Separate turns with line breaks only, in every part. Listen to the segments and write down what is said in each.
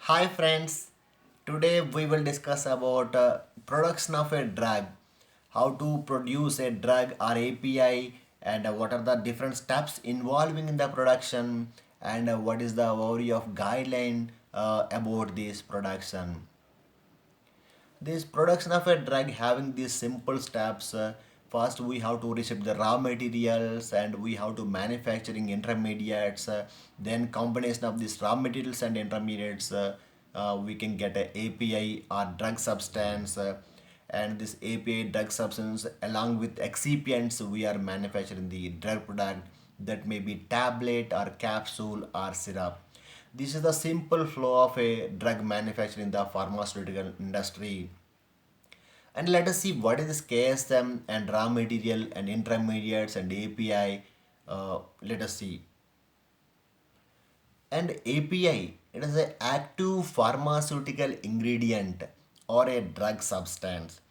Hi friends, today we will discuss about production of a drug, how to produce a drug or API and what are the different steps involving in the production and what is the overview of guideline about this production. This production of a drug having these simple steps. First, we have to receive the raw materials and we have to manufacturing intermediates. Then combination of these raw materials and intermediates, we can get a API or drug substance. And this API drug substance along with excipients, we are manufacturing the drug product that may be tablet or capsule or syrup. This is the simple flow of a drug manufacturing in the pharmaceutical industry. And let us see what is this KSM and raw material and intermediates and API. Let us see. And API, it is an active pharmaceutical ingredient or a drug substance.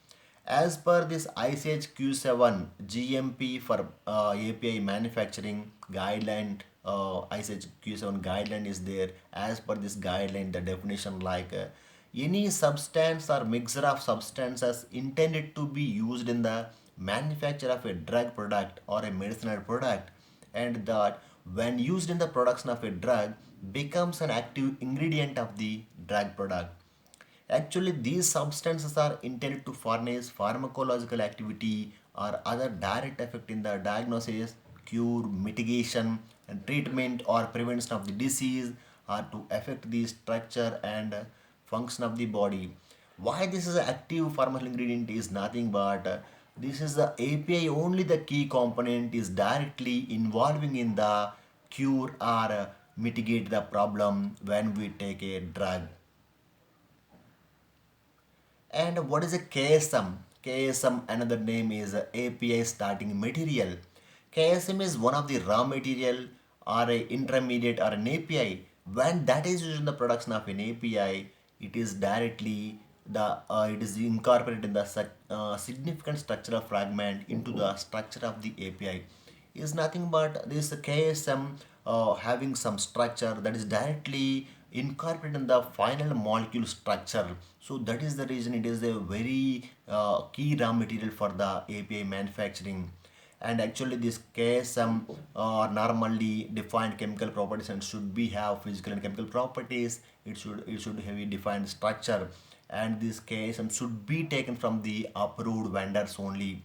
As per this ICH Q7 GMP for API manufacturing guideline, ICH Q7 guideline is there. As per this guideline, the definition like any substance or mixture of substances intended to be used in the manufacture of a drug product or a medicinal product, and that when used in the production of a drug becomes an active ingredient of the drug product. Actually, these substances are intended to furnish pharmacological activity or other direct effect in the diagnosis, cure, mitigation, and treatment or prevention of the disease, or to affect the structure and function of the body. Why this is an active pharmaceutical ingredient is nothing but this is the API only the key component is directly involving in the cure or mitigate the problem when we take a drug. And what is a KSM? KSM, another name is API starting material. KSM is one of the raw material or a intermediate or an API. When that is used in the production of an API, it is directly it is incorporated in the significant structural fragment into the structure of the API. Is nothing but this KSM having some structure that is directly incorporated in the final molecule structure. So that is the reason it is a very key raw material for the API manufacturing. And actually this KSM are normally defined chemical properties and should be have physical and chemical properties. It should have a defined structure, and this KSM should be taken from the approved vendors only.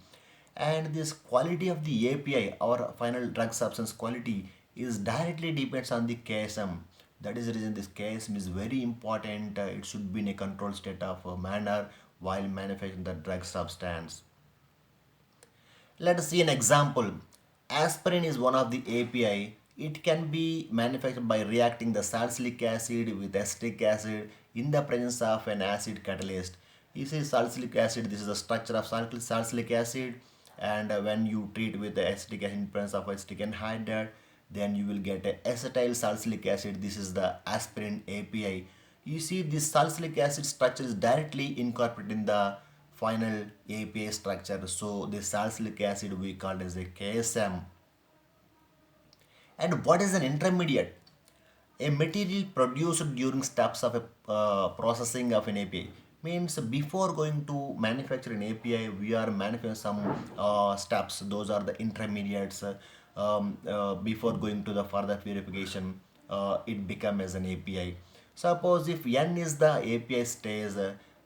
And this quality of the API, our final drug substance quality, is directly depends on the KSM. That is the reason this KSM is very important. It should be in a controlled state of manner while manufacturing the drug substance. Let us see an example. Aspirin is one of the API. It can be manufactured by reacting the salicylic acid with acetic acid in the presence of an acid catalyst. You see salicylic acid, this is the structure of salicylic acid, and when you treat with the acetic acid in presence of acetic anhydride, then you will get a acetyl salicylic acid. This is the aspirin API. You see this salicylic acid structure is directly incorporated in the final API structure. So this salicylic acid we called as a KSM. And what is an intermediate? A material produced during steps of a processing of an API. Means before going to manufacture an API, we are manufacturing some steps. Those are the intermediates. Before going to the further purification, it become as an API. Suppose if N is the API stage,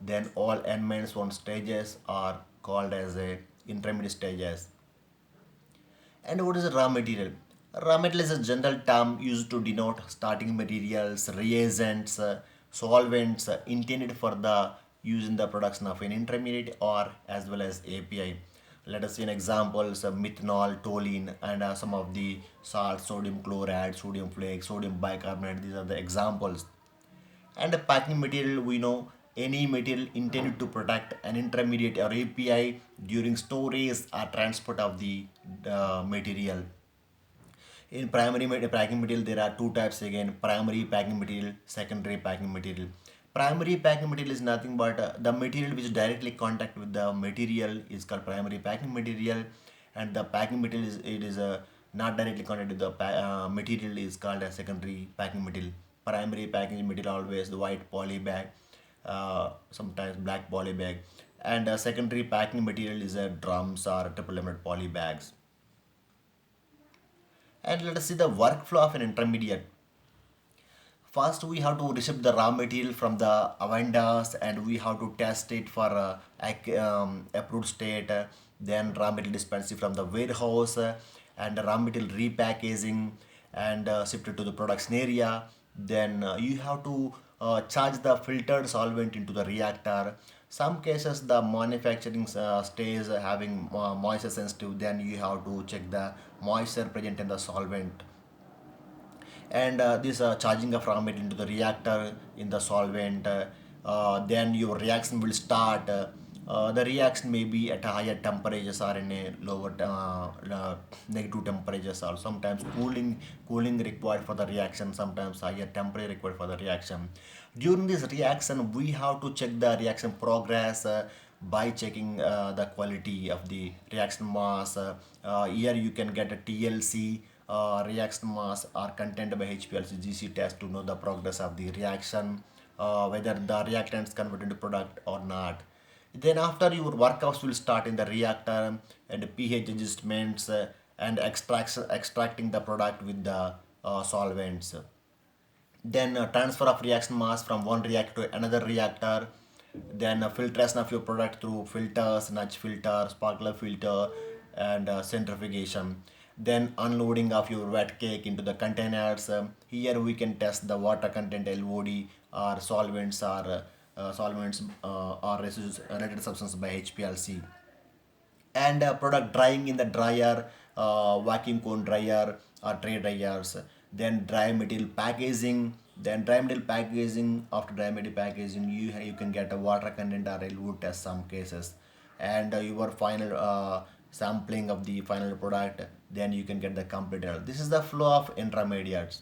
then all N minus 1 stages are called as a intermediate stages. And what is a raw material? Raw material is a general term used to denote starting materials, reagents, solvents intended for the use in the production of an intermediate or as well as API. Let us see an examples of methanol, toluene, and some of the salts, sodium chloride, sodium flakes, sodium bicarbonate. These are the examples. And a packing material, we know any material intended to protect an intermediate or API during storage or transport of the material. In primary packing material, there are two types again: primary packing material, secondary packing material. Primary packing material is nothing but the material which directly contact with the material is called primary packing material, and the packing material is not directly contact with the material is called a secondary packing material. primary packaging material always the white poly bag, sometimes black poly bag, and secondary packing material is drums or triple laminate poly bags. And let us see the workflow of an intermediate. First, we have to receive the raw material from the vendors and we have to test it for approved state. Then raw material dispensing from the warehouse and the raw material repackaging and shifted to the production area. Then you have to charge the filtered solvent into the reactor. Some cases the manufacturing stays having moisture sensitive. Then you have to check the moisture present in the solvent, and this charging of raw material into the reactor in the solvent. Then your reaction will start. The reaction may be at a higher temperatures or in a lower negative temperatures, or sometimes cooling required for the reaction, sometimes higher temperature required for the reaction. During this reaction we have to check the reaction progress by checking the quality of the reaction mass. Here you can get a TLC, reaction mass, or content by HPLC GC test to know the progress of the reaction, whether the reactants convert into product or not. Then after your workouts will start in the reactor and pH adjustments and extracting the product with the solvents. Then transfer of reaction mass from one reactor to another reactor. Then filtration of your product through filters, nudge filter, sparkler filter, and centrifugation. Then unloading of your wet cake into the containers. Here we can test the water content, LOD, or solvents or residues related substance by HPLC. And product drying in the dryer, vacuum cone dryer or tray dryers. Then dry material packaging. Then dry material packaging, after dry material packaging you can get a water content or LU test some cases, and your final sampling of the final product. Then you can get the complete result. This is the flow of intermediates.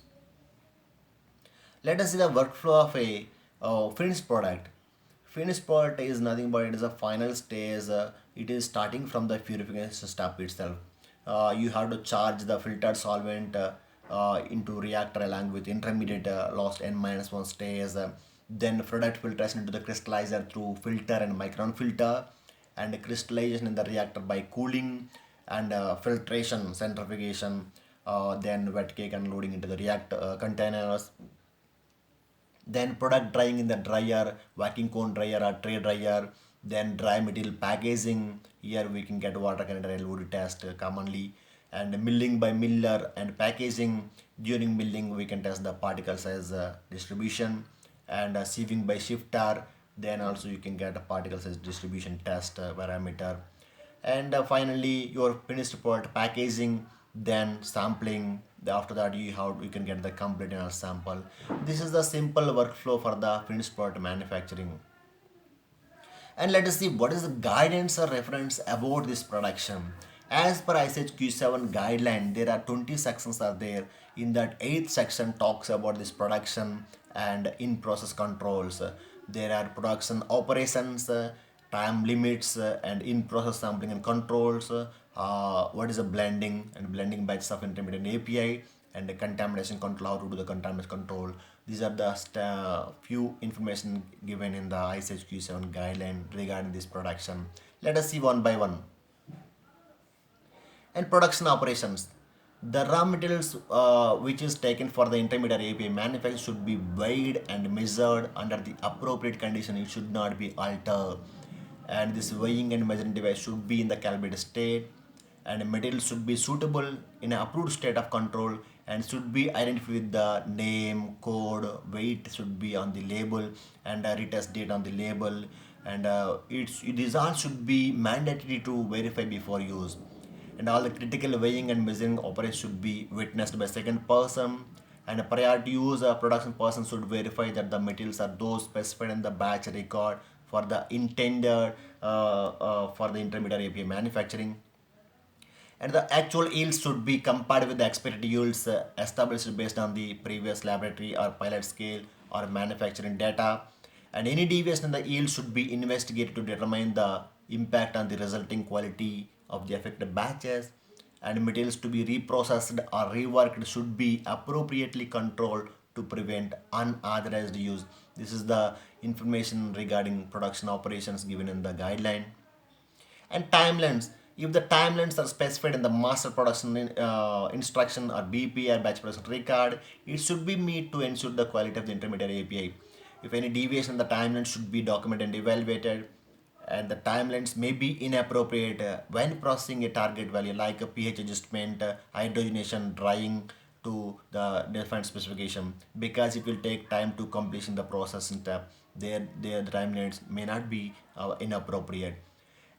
Let us see the workflow of a finished product. Finished product is nothing but it is a final stage. It is starting from the purification step itself. You have to charge the filtered solvent into reactor along with intermediate lost n minus 1 stage. Then product filtration into the crystallizer through filter and micron filter, and crystallization in the reactor by cooling, and filtration, centrifugation, then wet cake unloading into the reactor containers. Then product drying in the dryer, vacuum cone dryer or tray dryer. Then dry material packaging. Here we can get water content LOD test commonly, and milling by miller and packaging. During milling we can test the particle size distribution, and sieving by shifter. Then also you can get a particle size distribution test parameter. And finally your finished product packaging, then sampling. After that you can get the complete analysis sample. This is the simple workflow for the finished product manufacturing. And let us see what is the guidance or reference about this production. As per ISH Q7 guideline, there are 20 sections are there. In that 8th section talks about this production and in process controls. There are production operations, time limits, and in process sampling and controls. What is a blending and blending batches of intermediate API, and the contamination control, how to do the contamination control. These are the few information given in the ISH Q7 guideline regarding this production. Let us see one by one. And production operations. The raw materials which is taken for the intermediate API manufacture should be weighed and measured under the appropriate condition. It should not be altered. And this weighing and measuring device should be in the calibrated state, and material should be suitable in an approved state of control, and should be identified with the name, code, weight should be on the label, and retest date on the label. And these all should be mandatory to verify before use. And all the critical weighing and measuring operations should be witnessed by second person, and prior to use a production person should verify that the materials are those specified in the batch record for the intended for the intermediate API manufacturing. And the actual yields should be compared with the expected yields established based on the previous laboratory or pilot scale or manufacturing data. And any deviation in the yield should be investigated to determine the impact on the resulting quality of the affected batches. And materials to be reprocessed or reworked should be appropriately controlled to prevent unauthorized use. This is the information regarding production operations given in the guideline. And timelines, if the timelines are specified in the master production instruction or BP or batch production record, it should be met to ensure the quality of the intermediate API. If any deviation in the timeline should be documented and evaluated, and the timelines may be inappropriate when processing a target value like a pH adjustment, hydrogenation, drying to the defined specification, because it will take time to completion the process step. Their timelines may not be inappropriate.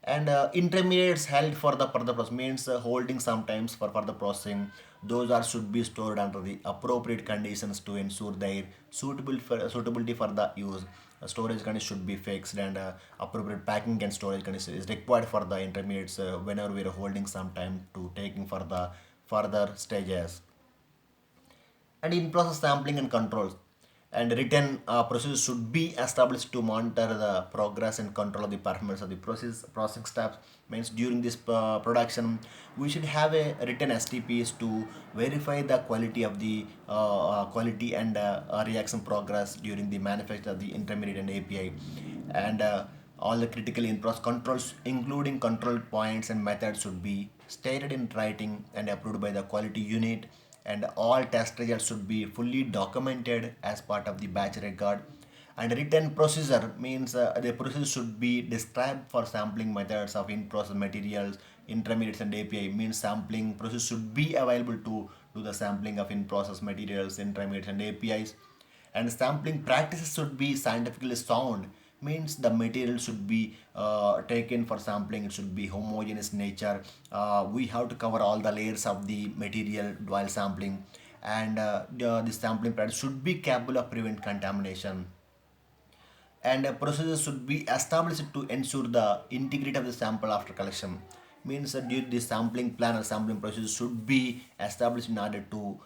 And intermediates held for the further process means holding sometimes for further processing, those are should be stored under the appropriate conditions to ensure their suitability for the use. Storage condition should be fixed, and appropriate packing and storage condition is required for the intermediates whenever we are holding some time to taking for the further stages. And in-process sampling and controls, and written procedures should be established to monitor the progress and control of the performance of the processing steps. Means during this production we should have a written STPs to verify the quality of the quality and reaction progress during the manufacture of the intermediate and API. And all the critical in-process controls including control points and methods should be stated in writing and approved by the quality unit. And all test results should be fully documented as part of the batch record. And written procedure means the process should be described for sampling methods of in-process materials, intermediates and API. Means sampling process should be available to do the sampling of in-process materials, intermediates and APIs. And sampling practices should be scientifically sound, means the material should be taken for sampling, it should be homogeneous nature. We have to cover all the layers of the material while sampling. And the sampling practice should be capable of prevent contamination. And procedures should be established to ensure the integrity of the sample after collection. Means that during the sampling plan or sampling process should be established in order to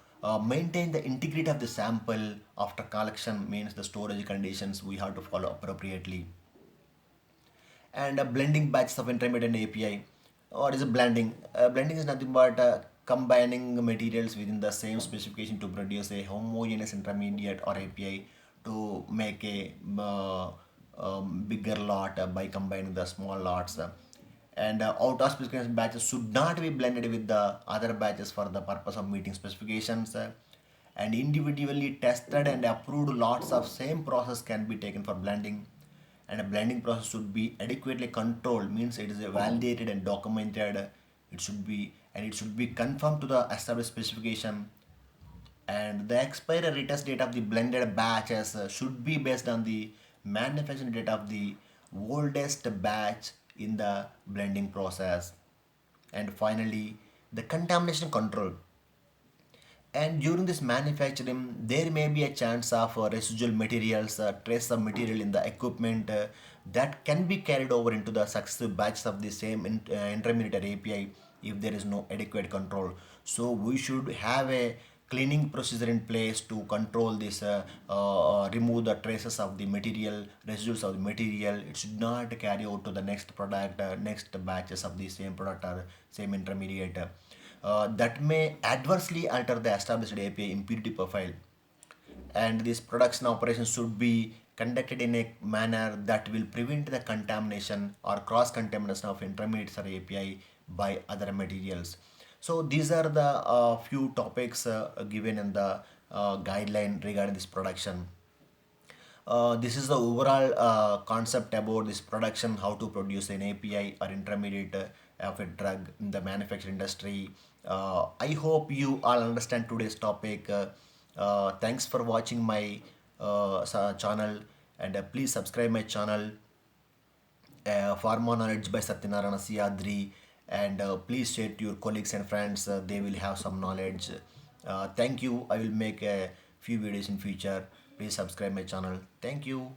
maintain the integrity of the sample after collection. Means the storage conditions we have to follow appropriately. And blending batches of intermediate and API. What is a blending? Blending is nothing but combining materials within the same specification to produce a homogeneous intermediate or API to make a bigger lot by combining the small lots. And out of specification batches should not be blended with the other batches for the purpose of meeting specifications. And individually tested and approved lots of same process can be taken for blending. And a blending process should be adequately controlled, means it is validated and documented. It should be confirmed to the established specification. And the expiry retest date of the blended batches should be based on the manufacturing date of the oldest batch in the blending process. And finally, the contamination control. And during this manufacturing there may be a chance of residual materials, trace of material in the equipment that can be carried over into the successive batches of the same intermediate API if there is no adequate control. So we should have a cleaning procedure in place to control this, remove the traces of the material, residuals of the material. It should not carry out to the next product, next batches of the same product or same intermediate. That may adversely alter the established API impurity profile. And this production operation should be conducted in a manner that will prevent the contamination or cross contamination of intermediates or API by other materials. So these are the few topics given in the guideline regarding this production. This is the overall concept about this production, how to produce an API or intermediate of a drug in the manufacturing industry. I hope you all understand today's topic. Thanks for watching my channel, and please subscribe my channel, Pharma Knowledge by Satyanarayana Siadri, and please share to your colleagues and friends. They will have some knowledge. Thank you. I will make a few videos in future. Please subscribe my channel. Thank you.